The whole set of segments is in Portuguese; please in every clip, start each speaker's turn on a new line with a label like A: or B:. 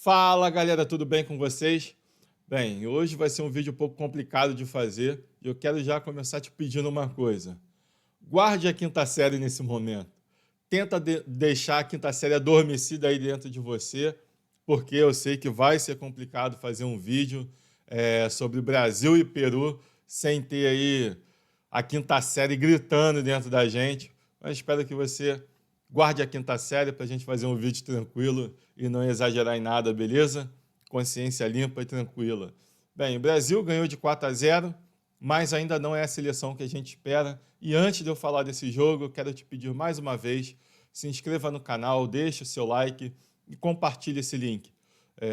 A: Fala galera, tudo bem com vocês? Bem, hoje vai ser um vídeo um pouco complicado de fazer e eu quero já começar te pedindo uma coisa. Guarde a quinta série nesse momento. Tenta deixar a quinta série adormecida aí dentro de você, porque eu sei que vai ser complicado fazer um vídeo sobre Brasil e Peru sem ter aí a quinta série gritando dentro da gente. Mas espero que você guarde a quinta série para a gente fazer um vídeo tranquilo e não exagerar em nada, beleza? Consciência limpa e tranquila. Bem, o Brasil ganhou de 4-0, mas ainda não é a seleção que a gente espera. E antes de eu falar desse jogo, eu quero te pedir mais uma vez, se inscreva no canal, deixe o seu like e compartilhe esse link.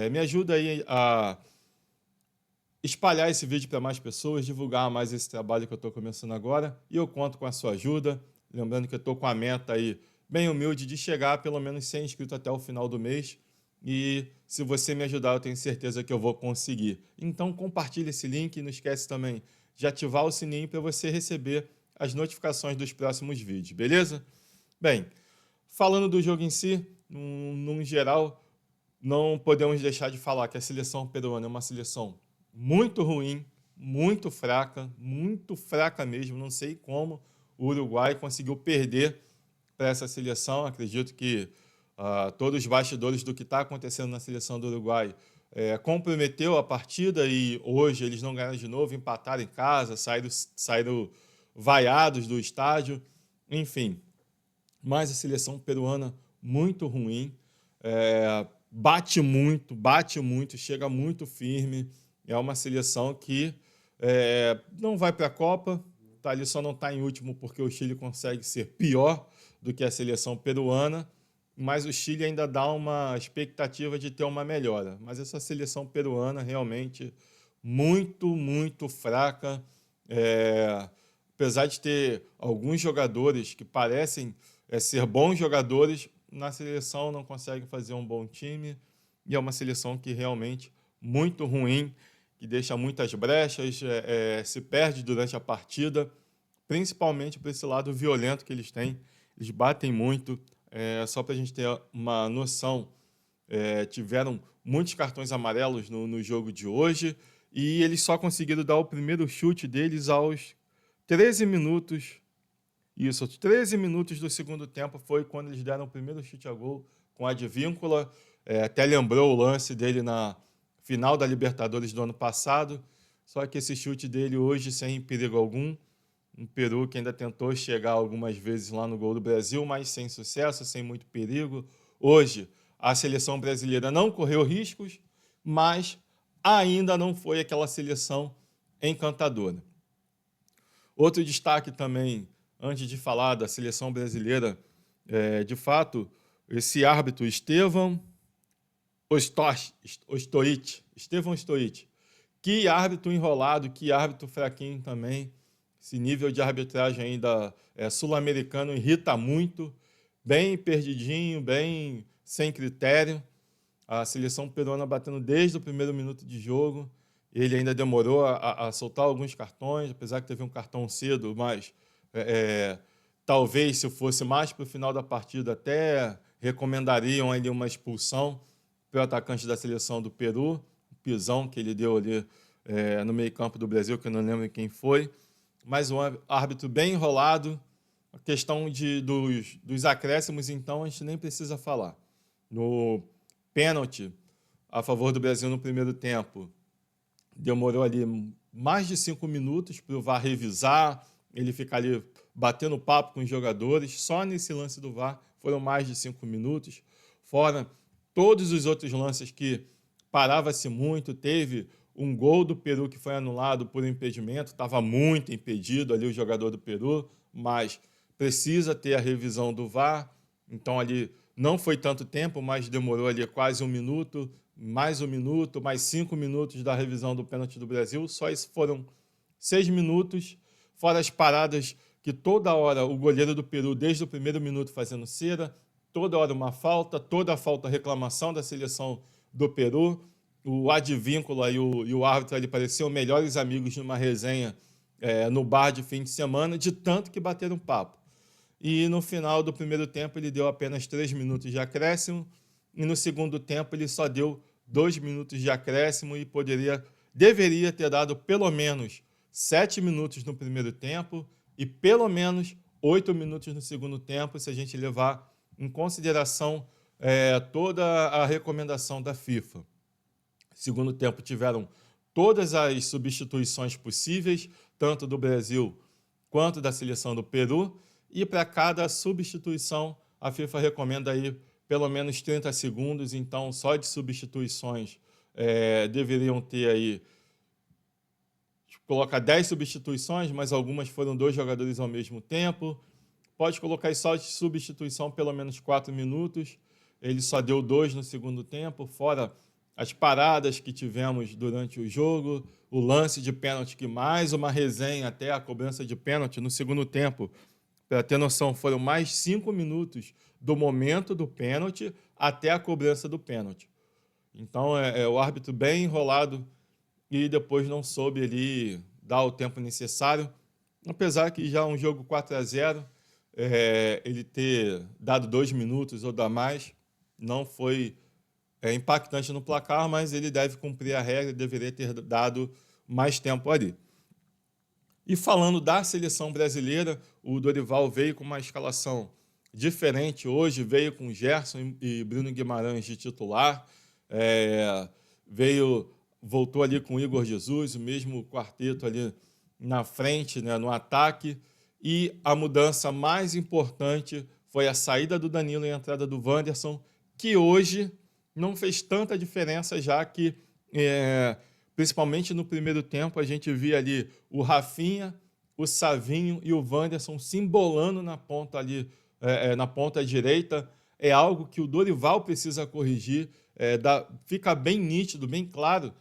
A: Me ajuda aí a espalhar esse vídeo para mais pessoas, divulgar mais esse trabalho que eu estou começando agora, e eu conto com a sua ajuda. Lembrando que eu estou com a meta aí bem humilde de chegar a pelo menos 100 inscritos até o final do mês, e se você me ajudar, eu tenho certeza que eu vou conseguir. Então compartilhe esse link e não esquece também de ativar o sininho para você receber as notificações dos próximos vídeos, beleza? Bem, falando do jogo em si, num geral, não podemos deixar de falar que a seleção peruana é uma seleção muito ruim, muito fraca mesmo. Não sei como o Uruguai conseguiu perder para essa seleção. Acredito que todos os bastidores do que está acontecendo na seleção do Uruguai comprometeu a partida e hoje eles não ganharam de novo, empataram em casa, saíram vaiados do estádio, enfim. Mas a seleção peruana muito ruim, bate muito, chega muito firme. É uma seleção que não vai para a Copa, tá ali, só não está em último porque o Chile consegue ser pior do que a seleção peruana, mas o Chile ainda dá uma expectativa de ter uma melhora. Mas essa seleção peruana realmente muito fraca. Apesar de ter alguns jogadores que parecem ser bons jogadores, na seleção não conseguem fazer um bom time, e é uma seleção que realmente muito ruim, que deixa muitas brechas, se perde durante a partida, principalmente por esse lado violento que eles têm. Eles batem muito. Só para a gente ter uma noção, tiveram muitos cartões amarelos no jogo de hoje, e eles só conseguiram dar o primeiro chute deles aos 13 minutos. Isso, aos 13 minutos do segundo tempo foi quando eles deram o primeiro chute a gol com a Advíncula. Até lembrou o lance dele na final da Libertadores do ano passado, só que esse chute dele hoje sem perigo algum. Um Peru que ainda tentou chegar algumas vezes lá no gol do Brasil, mas sem sucesso, sem muito perigo. Hoje, a seleção brasileira não correu riscos, mas ainda não foi aquela seleção encantadora. Outro destaque também, antes de falar da seleção brasileira, de fato, esse árbitro Estevão Stoic. Que árbitro enrolado, que árbitro fraquinho também. Esse nível de arbitragem ainda sul-americano irrita muito, bem perdidinho, bem sem critério. A seleção peruana batendo desde o primeiro minuto de jogo. Ele ainda demorou a soltar alguns cartões, apesar que teve um cartão cedo, mas talvez se fosse mais para o final da partida até recomendariam ali uma expulsão para o atacante da seleção do Peru, o pisão que ele deu ali no meio-campo do Brasil, que eu não lembro quem foi. Mas um árbitro bem enrolado. A questão dos acréscimos, então, a gente nem precisa falar. No pênalti a favor do Brasil no primeiro tempo, demorou ali mais de 5 minutos para o VAR revisar, ele ficar ali batendo papo com os jogadores. Só nesse lance do VAR foram mais de 5 minutos. Fora todos os outros lances que parava-se muito, teve um gol do Peru que foi anulado por impedimento, estava muito impedido ali o jogador do Peru, mas precisa ter a revisão do VAR, então ali não foi tanto tempo, mas demorou ali quase 1 minuto, mais 5 minutos da revisão do pênalti do Brasil, só isso foram 6 minutos, fora as paradas que toda hora o goleiro do Peru, desde o primeiro minuto fazendo cera, toda hora uma falta, toda a falta reclamação da seleção do Peru. O Advíncula e o árbitro ali pareciam melhores amigos numa resenha no bar de fim de semana, de tanto que bateram papo. E no final do primeiro tempo ele deu apenas 3 minutos de acréscimo, e no segundo tempo ele só deu 2 minutos de acréscimo e deveria ter dado pelo menos 7 minutos no primeiro tempo e pelo menos 8 minutos no segundo tempo, se a gente levar em consideração toda a recomendação da FIFA. Segundo tempo tiveram todas as substituições possíveis, tanto do Brasil quanto da seleção do Peru, e para cada substituição a FIFA recomenda aí pelo menos 30 segundos, então só de substituições deveriam ter aí, colocar 10 substituições, mas algumas foram 2 jogadores ao mesmo tempo. Pode colocar aí só de substituição pelo menos 4 minutos, ele só deu 2 no segundo tempo, fora as paradas que tivemos durante o jogo, o lance de pênalti, que mais uma resenha até a cobrança de pênalti no segundo tempo. Para ter noção, foram mais 5 minutos do momento do pênalti até a cobrança do pênalti. Então, o árbitro bem enrolado e depois não soube ali dar o tempo necessário. Apesar que já um jogo 4-0, ele ter dado 2 minutos ou dar mais, não foi impactante no placar, mas ele deve cumprir a regra e deveria ter dado mais tempo ali. E falando da seleção brasileira, o Dorival veio com uma escalação diferente hoje, veio com Gerson e Bruno Guimarães de titular, voltou ali com Igor Jesus, o mesmo quarteto ali na frente, né, no ataque, e a mudança mais importante foi a saída do Danilo e a entrada do Wanderson, que hoje não fez tanta diferença, já que, principalmente no primeiro tempo, a gente via ali o Rafinha, o Savinho e o Wanderson se embolando na ponta ali, na ponta direita. É algo que o Dorival precisa corrigir, fica bem nítido, bem claro,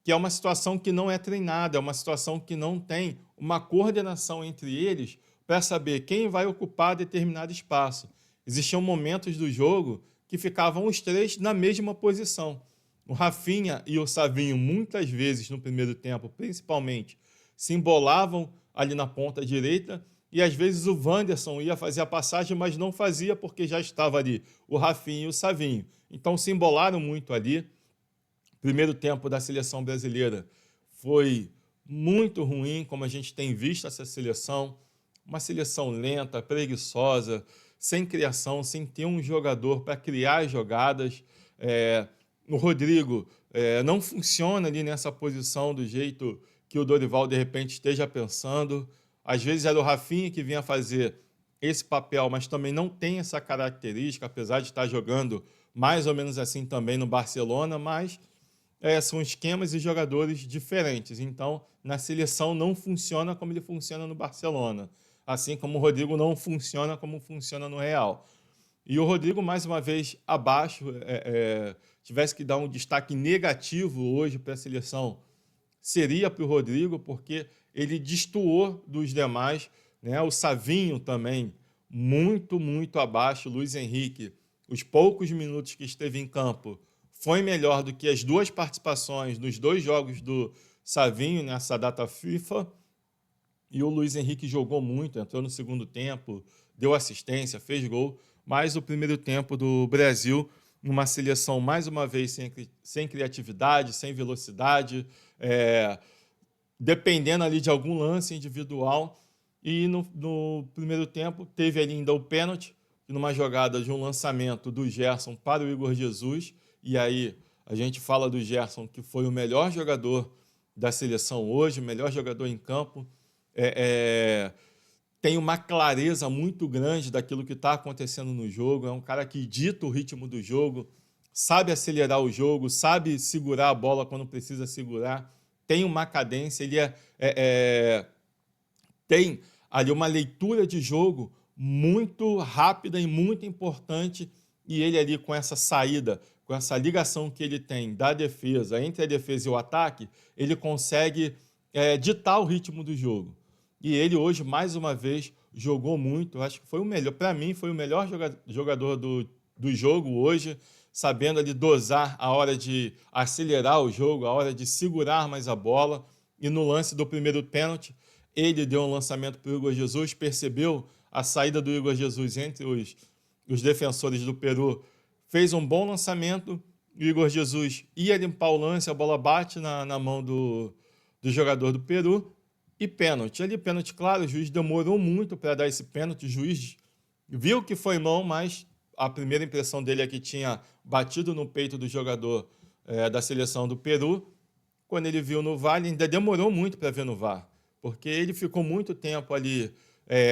A: que é uma situação que não é treinada, é uma situação que não tem uma coordenação entre eles para saber quem vai ocupar determinado espaço. Existiam momentos do jogo que ficavam os 3 na mesma posição. O Rafinha e o Savinho, muitas vezes no primeiro tempo, principalmente, se embolavam ali na ponta direita e às vezes o Wanderson ia fazer a passagem, mas não fazia porque já estava ali o Rafinha e o Savinho. Então se embolaram muito ali. Primeiro tempo da seleção brasileira foi muito ruim, como a gente tem visto essa seleção, uma seleção lenta, preguiçosa, sem criação, sem ter um jogador para criar jogadas. O Rodrigo não funciona ali nessa posição do jeito que o Dorival, de repente, esteja pensando. Às vezes era o Rafinha que vinha fazer esse papel, mas também não tem essa característica, apesar de estar jogando mais ou menos assim também no Barcelona, mas são esquemas e jogadores diferentes. Então, na seleção não funciona como ele funciona no Barcelona, assim como o Rodrigo não funciona como funciona no Real. E o Rodrigo, mais uma vez, abaixo, tivesse que dar um destaque negativo hoje para a seleção, seria para o Rodrigo, porque ele destoou dos demais, né? O Savinho também, muito, muito abaixo. O Luiz Henrique, os poucos minutos que esteve em campo, foi melhor do que as 2 participações nos 2 jogos do Savinho nessa data FIFA. E o Luiz Henrique jogou muito, entrou no segundo tempo, deu assistência, fez gol. Mas o primeiro tempo do Brasil, uma seleção, mais uma vez, sem criatividade, sem velocidade, dependendo ali de algum lance individual. E no primeiro tempo teve ali ainda o pênalti, numa jogada de um lançamento do Gerson para o Igor Jesus. E aí a gente fala do Gerson, que foi o melhor jogador da seleção hoje, o melhor jogador em campo. Tem uma clareza muito grande daquilo que está acontecendo no jogo, é um cara que dita o ritmo do jogo, sabe acelerar o jogo, sabe segurar a bola quando precisa segurar, tem uma cadência, ele tem ali uma leitura de jogo muito rápida e muito importante, e ele ali com essa saída, com essa ligação que ele tem da defesa, entre a defesa e o ataque, ele consegue ditar o ritmo do jogo. E ele hoje, mais uma vez, jogou muito. Eu acho que foi o melhor, para mim, foi o melhor jogador do jogo hoje, sabendo ali dosar a hora de acelerar o jogo, a hora de segurar mais a bola. E no lance do primeiro pênalti, ele deu um lançamento para o Igor Jesus, percebeu a saída do Igor Jesus entre os defensores do Peru, fez um bom lançamento o Igor Jesus ia limpar o lance, a bola bate na mão do jogador do Peru e pênalti. Ali, pênalti claro, o juiz demorou muito para dar esse pênalti, o juiz viu que foi mão, mas a primeira impressão dele é que tinha batido no peito do jogador da seleção do Peru. Quando ele viu no VAR, ele ainda demorou muito para ver no VAR, porque ele ficou muito tempo ali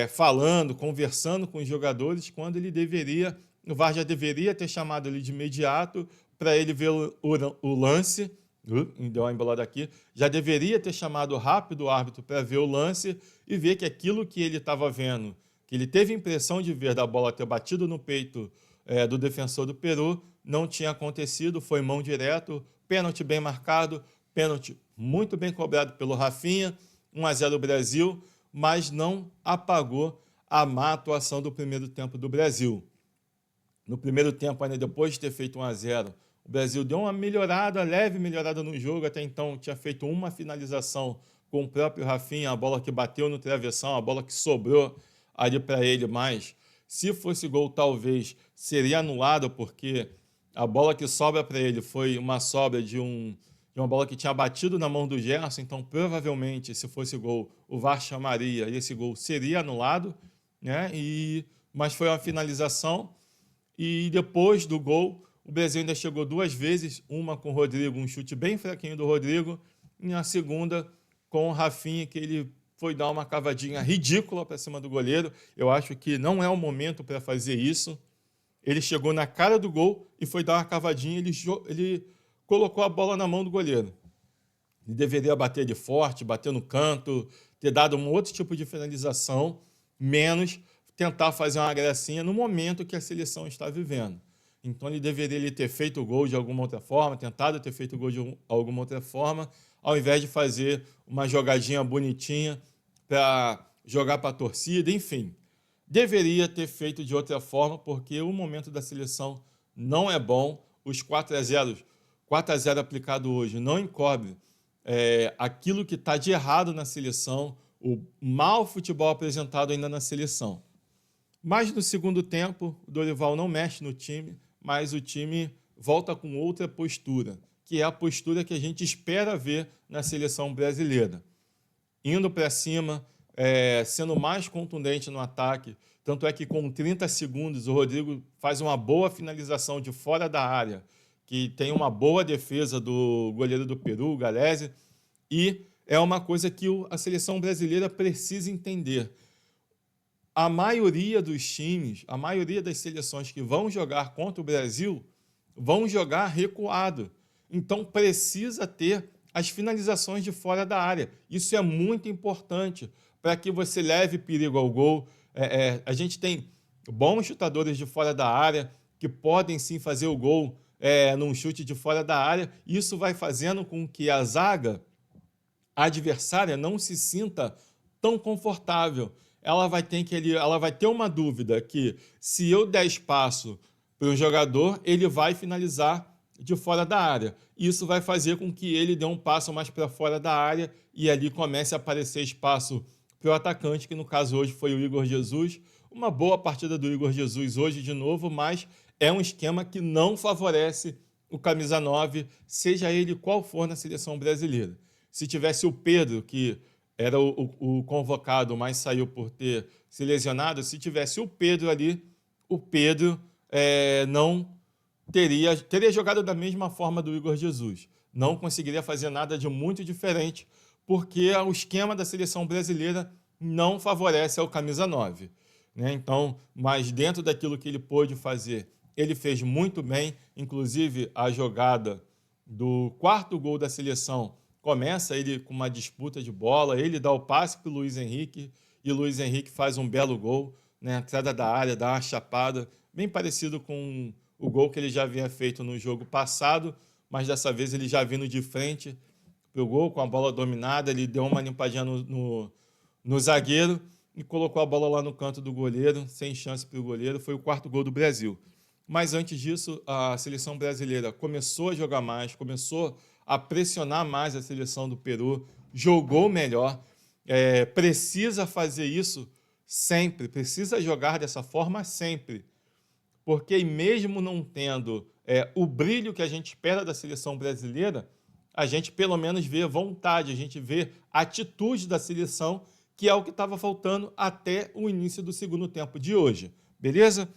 A: falando, conversando com os jogadores, quando ele deveria, o VAR já deveria ter chamado ele de imediato para ele ver o lance, deu uma embolada aqui, já deveria ter chamado rápido o árbitro para ver o lance e ver que aquilo que ele estava vendo, que ele teve a impressão de ver da bola ter batido no peito do defensor do Peru, não tinha acontecido, foi mão direto, pênalti bem marcado, pênalti muito bem cobrado pelo Rafinha, 1-0 Brasil, mas não apagou a má atuação do primeiro tempo do Brasil. No primeiro tempo, ainda depois de ter feito 1-0, o Brasil deu uma melhorada, leve melhorada no jogo, até então tinha feito uma finalização com o próprio Rafinha, a bola que bateu no travessão, a bola que sobrou ali para ele, mas se fosse gol talvez seria anulado, porque a bola que sobra para ele foi uma sobra de uma bola que tinha batido na mão do Gerson, então provavelmente se fosse gol o VAR chamaria e esse gol seria anulado, né? Mas foi uma finalização e depois do gol o Brasil ainda chegou duas vezes, uma com o Rodrigo, um chute bem fraquinho do Rodrigo, e a segunda com o Rafinha, que ele foi dar uma cavadinha ridícula para cima do goleiro. Eu acho que não é o momento para fazer isso. Ele chegou na cara do gol e foi dar uma cavadinha, ele colocou a bola na mão do goleiro. Ele deveria bater de forte, bater no canto, ter dado um outro tipo de finalização, menos tentar fazer uma gracinha no momento que a seleção está vivendo. Então ele deveria ter feito o gol de alguma outra forma, tentado ter feito o gol de alguma outra forma, ao invés de fazer uma jogadinha bonitinha para jogar para a torcida, enfim. Deveria ter feito de outra forma, porque o momento da seleção não é bom. Os 4-0 aplicado hoje não encobre aquilo que está de errado na seleção, o mau futebol apresentado ainda na seleção. Mas no segundo tempo, o Dorival não mexe no time, mas o time volta com outra postura, que é a postura que a gente espera ver na seleção brasileira. Indo para cima, sendo mais contundente no ataque, tanto é que com 30 segundos o Rodrigo faz uma boa finalização de fora da área, que tem uma boa defesa do goleiro do Peru, o Gallese, e é uma coisa que a seleção brasileira precisa entender. A maioria dos times, a maioria das seleções que vão jogar contra o Brasil, vão jogar recuado. Então, precisa ter as finalizações de fora da área. Isso é muito importante para que você leve perigo ao gol. A gente tem bons chutadores de fora da área que podem sim fazer o gol num chute de fora da área. Isso vai fazendo com que a zaga adversária não se sinta tão confortável. Ela vai ter uma dúvida que se eu der espaço para o jogador, ele vai finalizar de fora da área. Isso vai fazer com que ele dê um passo mais para fora da área e ali comece a aparecer espaço para o atacante, que no caso hoje foi o Igor Jesus. Uma boa partida do Igor Jesus hoje de novo, mas é um esquema que não favorece o camisa 9, seja ele qual for na seleção brasileira. Se tivesse o Pedro, que era o convocado, mas saiu por ter se lesionado, se tivesse o Pedro ali, o Pedro não teria jogado da mesma forma do Igor Jesus. Não conseguiria fazer nada de muito diferente, porque o esquema da seleção brasileira não favorece ao camisa 9. Né? Então, mas dentro daquilo que ele pôde fazer, ele fez muito bem, inclusive a jogada do quarto gol da seleção, começa ele com uma disputa de bola, ele dá o passe para o Luiz Henrique, e o Luiz Henrique faz um belo gol, né? Entrada da área, dá uma chapada, bem parecido com o gol que ele já havia feito no jogo passado, mas dessa vez ele já vindo de frente para o gol, com a bola dominada, ele deu uma limpadinha no zagueiro e colocou a bola lá no canto do goleiro, sem chance para o goleiro, foi o quarto gol do Brasil. Mas antes disso, a seleção brasileira começou a jogar mais, começou a pressionar mais a seleção do Peru, jogou melhor, precisa fazer isso sempre, precisa jogar dessa forma sempre, porque mesmo não tendo o brilho que a gente espera da seleção brasileira, a gente pelo menos vê vontade, a gente vê atitude da seleção, que é o que estava faltando até o início do segundo tempo de hoje, beleza?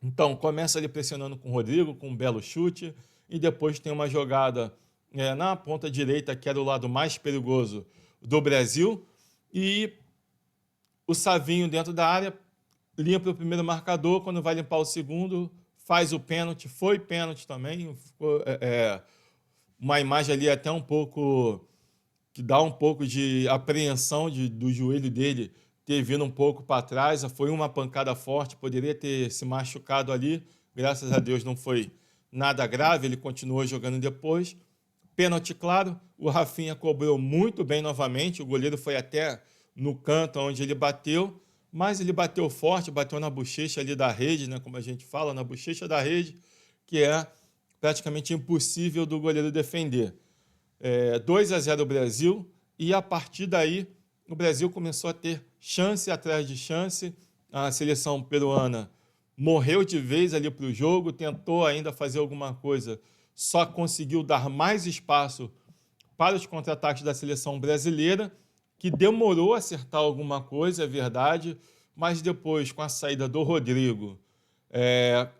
A: Então, começa ali pressionando com o Rodrigo, com um belo chute, e depois tem uma jogada na ponta direita, que era o lado mais perigoso do Brasil, e o Savinho dentro da área limpa o primeiro marcador, quando vai limpar o segundo, faz o pênalti, foi pênalti também, ficou, uma imagem ali até um pouco, que dá um pouco de apreensão do joelho dele ter vindo um pouco para trás, foi uma pancada forte, poderia ter se machucado ali, graças a Deus não foi nada grave, ele continuou jogando depois. Pênalti claro, o Rafinha cobrou muito bem novamente, o goleiro foi até no canto onde ele bateu, mas ele bateu forte, bateu na bochecha ali da rede, né, como a gente fala, na bochecha da rede, que é praticamente impossível do goleiro defender. 2-0 o Brasil, e a partir daí o Brasil começou a ter chance atrás de chance, a seleção peruana morreu de vez ali para o jogo, tentou ainda fazer alguma coisa, só conseguiu dar mais espaço para os contra-ataques da seleção brasileira, que demorou a acertar alguma coisa, é verdade, mas depois, com a saída do Rodrigo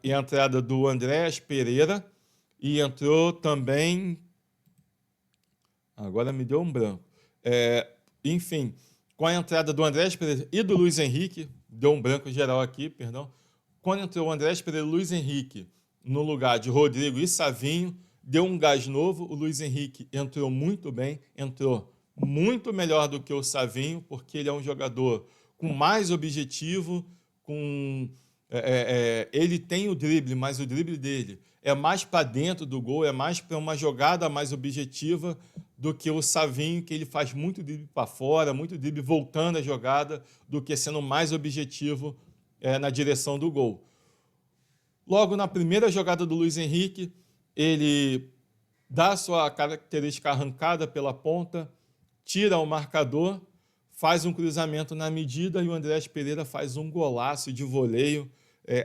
A: e a entrada do Andréas Pereira, e entrou também... Agora me deu um branco. Enfim, com a entrada do Andréas Pereira e do Luiz Henrique, deu um branco geral aqui, perdão. Quando entrou o Andréas Pereira e o Luiz Henrique no lugar de Rodrigo e Savinho, deu um gás novo. O Luiz Henrique entrou muito bem, entrou muito melhor do que o Savinho, porque ele é um jogador com mais objetivo, ele tem o drible, mas o drible dele é mais para dentro do gol, é mais para uma jogada mais objetiva do que o Savinho, que ele faz muito drible para fora, muito drible voltando a jogada, do que sendo mais objetivo na direção do gol. Logo na primeira jogada do Luiz Henrique, ele dá sua característica arrancada pela ponta, tira o marcador, faz um cruzamento na medida e o Andréas Pereira faz um golaço de voleio,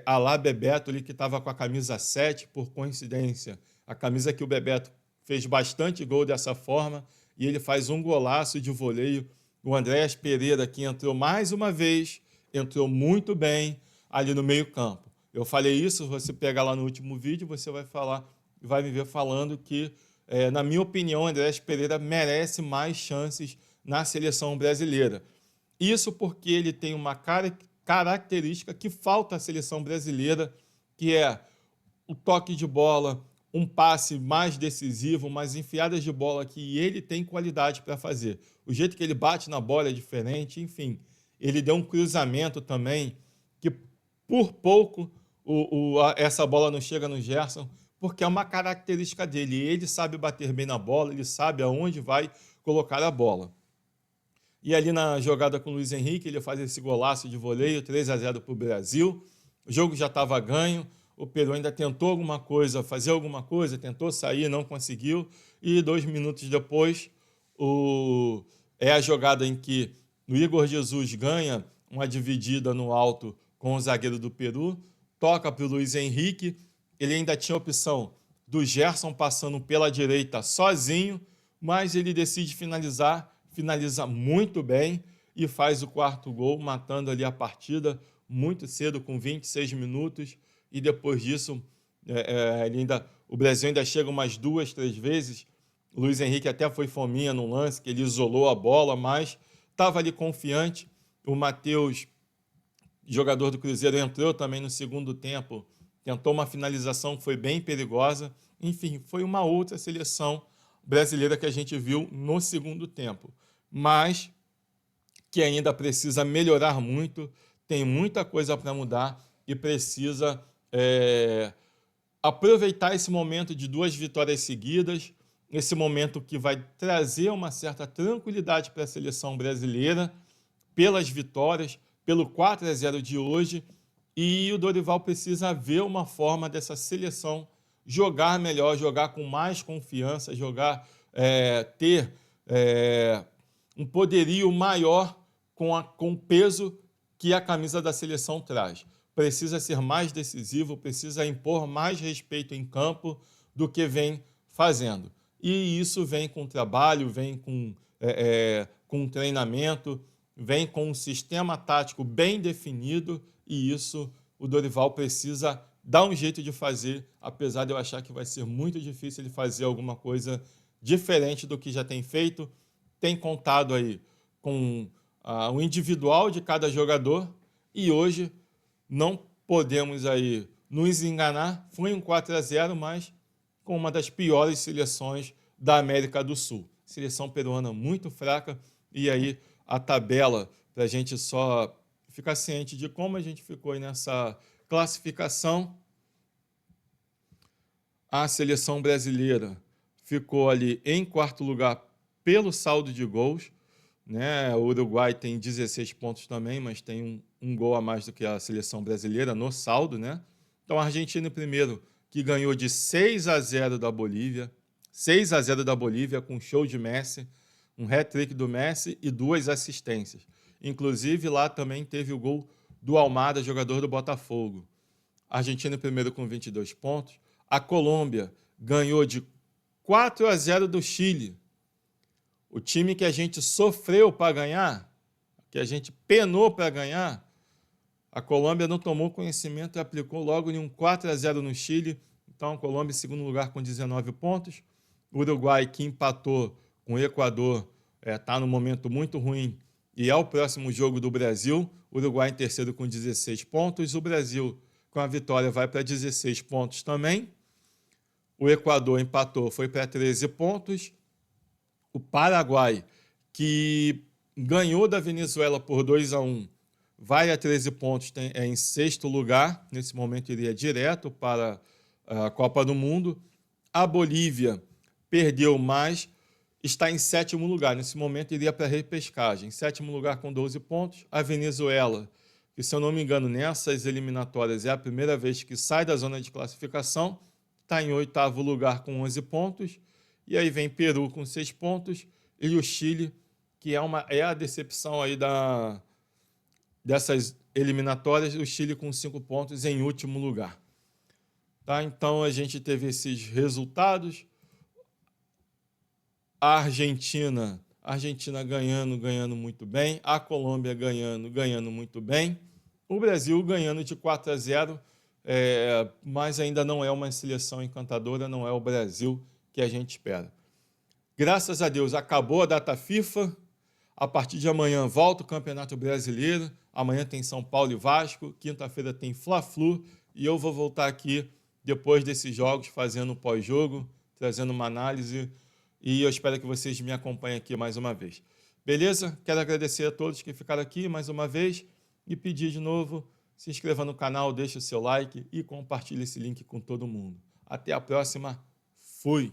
A: a lá Bebeto, ali, que estava com a camisa 7, por coincidência. A camisa que o Bebeto fez bastante gol dessa forma, e ele faz um golaço de voleio. O Andréas Pereira, que entrou mais uma vez, entrou muito bem ali no meio-campo. Eu falei isso, você pega lá no último vídeo, você vai me ver falando que, na minha opinião, o Andréas Pereira merece mais chances na seleção brasileira. Isso porque ele tem uma característica que falta à seleção brasileira, que é o toque de bola, um passe mais decisivo, umas enfiadas de bola que ele tem qualidade para fazer. O jeito que ele bate na bola é diferente, enfim. Ele deu um cruzamento também, que por pouco essa bola não chega no Gerson, porque é uma característica dele. Ele sabe bater bem na bola, ele sabe aonde vai colocar a bola. E ali na jogada com o Luiz Henrique, ele faz esse golaço de voleio, 3-0 para o Brasil. O jogo já estava ganho, o Peru ainda tentou alguma coisa, fazer alguma coisa, tentou sair, não conseguiu. E 2 minutos depois, a jogada em que o Igor Jesus ganha uma dividida no alto com o zagueiro do Peru, toca para o Luiz Henrique, ele ainda tinha a opção do Gerson passando pela direita sozinho, mas ele decide finaliza muito bem e faz o 4º gol, matando ali a partida muito cedo, com 26 minutos, e depois disso o Brasil ainda chega umas 2, 3 vezes. O Luiz Henrique até foi fominha no lance, que ele isolou a bola, mas estava ali confiante. O Matheus, jogador do Cruzeiro, entrou também no segundo tempo, tentou uma finalização que foi bem perigosa. Enfim, foi uma outra seleção brasileira que a gente viu no segundo tempo, mas que ainda precisa melhorar muito, tem muita coisa para mudar e precisa aproveitar esse momento de 2 vitórias seguidas, esse momento que vai trazer uma certa tranquilidade para a seleção brasileira, pelas vitórias, pelo 4-0 de hoje, e o Dorival precisa ver uma forma dessa seleção jogar melhor, jogar com mais confiança, ter um poderio maior com o peso que a camisa da seleção traz. precisa ser mais decisivo, precisa impor mais respeito em campo do que vem fazendo. E isso vem com trabalho, vem com treinamento, vem com um sistema tático bem definido, e isso o Dorival precisa dar um jeito de fazer, apesar de eu achar que vai ser muito difícil ele fazer alguma coisa diferente do que já tem feito. Tem contado aí com o individual de cada jogador, e hoje não podemos aí nos enganar. Foi um 4-0, mas com uma das piores seleções da América do Sul. Seleção peruana muito fraca, e aí a tabela, para a gente só ficar ciente de como a gente ficou aí nessa classificação. A seleção brasileira ficou ali em quarto lugar pelo saldo de gols, né? O Uruguai tem 16 pontos também, mas tem um gol a mais do que a seleção brasileira no saldo, né? Então a Argentina em primeiro, que ganhou de 6-0 da Bolívia, 6-0 da Bolívia com show de Messi, um hat-trick do Messi e 2 assistências. Inclusive lá também teve o gol do Almada, jogador do Botafogo. A Argentina em primeiro com 22 pontos. A Colômbia ganhou de 4-0 do Chile. O time que a gente sofreu para ganhar, que a gente penou para ganhar, a Colômbia não tomou conhecimento e aplicou logo em um 4-0 no Chile. Então, a Colômbia em segundo lugar com 19 pontos. O Uruguai, que empatou com o Equador, está num momento muito ruim e é o próximo jogo do Brasil. O Uruguai em terceiro com 16 pontos. O Brasil, com a vitória, vai para 16 pontos também. O Equador empatou, foi para 13 pontos. O Paraguai, que ganhou da Venezuela por 2-1, vai a 13 pontos, é em sexto lugar. Nesse momento iria direto para a Copa do Mundo. A Bolívia perdeu mais, está em sétimo lugar. Nesse momento iria para a repescagem. Sétimo lugar com 12 pontos. A Venezuela, que se eu não me engano, nessas eliminatórias é a primeira vez que sai da zona de classificação, está em oitavo lugar com 11 pontos. E aí vem Peru com 6 pontos e o Chile, que é a decepção aí dessas eliminatórias, o Chile com 5 pontos em último lugar. Tá? Então a gente teve esses resultados. A Argentina ganhando muito bem, a Colômbia ganhando muito bem, o Brasil ganhando de 4-0, mas ainda não é uma seleção encantadora, não é o Brasil que a gente espera. Graças a Deus, acabou a data FIFA. A partir de amanhã volta o Campeonato Brasileiro. Amanhã tem São Paulo e Vasco. Quinta-feira tem Fla-Flu. E eu vou voltar aqui, depois desses jogos, fazendo um pós-jogo, trazendo uma análise. E eu espero que vocês me acompanhem aqui mais uma vez. Beleza? Quero agradecer a todos que ficaram aqui mais uma vez e pedir de novo, se inscreva no canal, deixe o seu like e compartilhe esse link com todo mundo. Até a próxima. Fui!